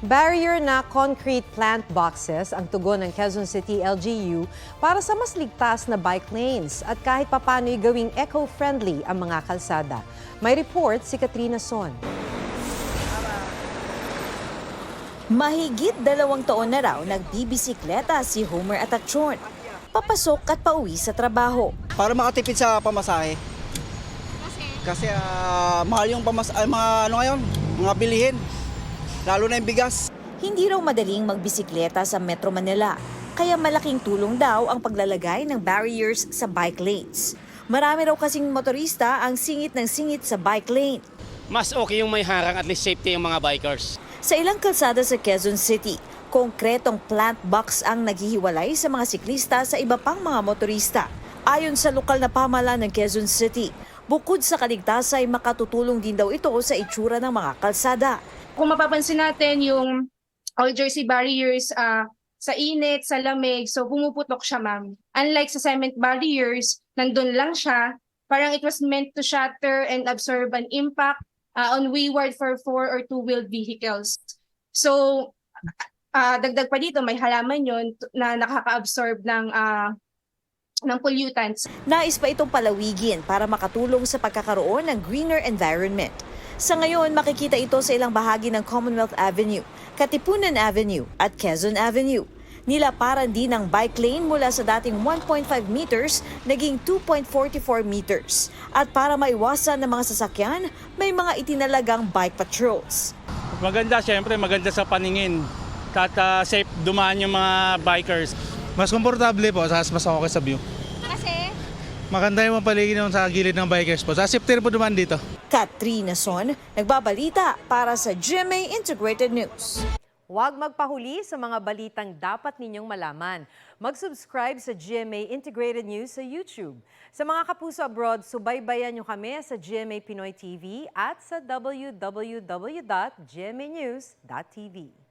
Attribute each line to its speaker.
Speaker 1: Barrier na concrete plant boxes ang tugon ng Quezon City LGU para sa mas ligtas na bike lanes at kahit papano'y gawing eco-friendly ang mga kalsada. May report si Katrina Son.
Speaker 2: Mahigit 2 taon na raw nagbibisikleta si Homer Atachon. Papasok at pauwi sa trabaho.
Speaker 3: Para makatipid sa pamasahe. Kasi mahal yung mga bilihin. Lalo na yung bigas.
Speaker 2: Hindi raw madaling magbisikleta sa Metro Manila, kaya malaking tulong daw ang paglalagay ng barriers sa bike lanes. Marami raw kasing motorista ang singit ng singit sa bike lane.
Speaker 4: Mas okay yung may harang, at least safety yung mga bikers.
Speaker 2: Sa ilang kalsada sa Quezon City, konkretong plant box ang naghihiwalay sa mga siklista sa iba pang mga motorista. Ayon sa lokal na pamahalaan ng Quezon City, bukod sa kaligtasan ay makatutulong din daw ito sa itsura ng mga kalsada.
Speaker 5: Kung mapapansin natin yung all jersey barriers sa init, sa lamig, so pumuputok siya, ma'am. Unlike sa cement barriers, nandun lang siya, parang it was meant to shatter and absorb an impact on wayward for 4 or 2-wheeled vehicles. So, dagdag pa dito, may halaman yun na nakaka-absorb ng pollutants.
Speaker 2: Nais pa itong palawigin para makatulong sa pagkakaroon ng greener environment. Sa ngayon, makikita ito sa ilang bahagi ng Commonwealth Avenue, Katipunan Avenue at Quezon Avenue. Nilaparan din ang bike lane mula sa dating 1.5 meters naging 2.44 meters. At para maiwasan ng mga sasakyan, may mga itinalagang bike patrols.
Speaker 6: Maganda, syempre maganda sa paningin. At safe dumaan yung mga bikers.
Speaker 7: Mas komportable po, mas okay sa view.
Speaker 5: Kasi?
Speaker 7: Maganda yung paligid sa gilid ng bikers po. Sa safety po dumaan dito.
Speaker 2: Katrina Son, nagbabalita para sa GMA Integrated News.
Speaker 1: Huwag magpahuli sa mga balitang dapat ninyong malaman. Mag-subscribe sa GMA Integrated News sa YouTube. Sa mga kapuso abroad, subaybayan nyo kami sa GMA Pinoy TV at sa www.gmanews.tv.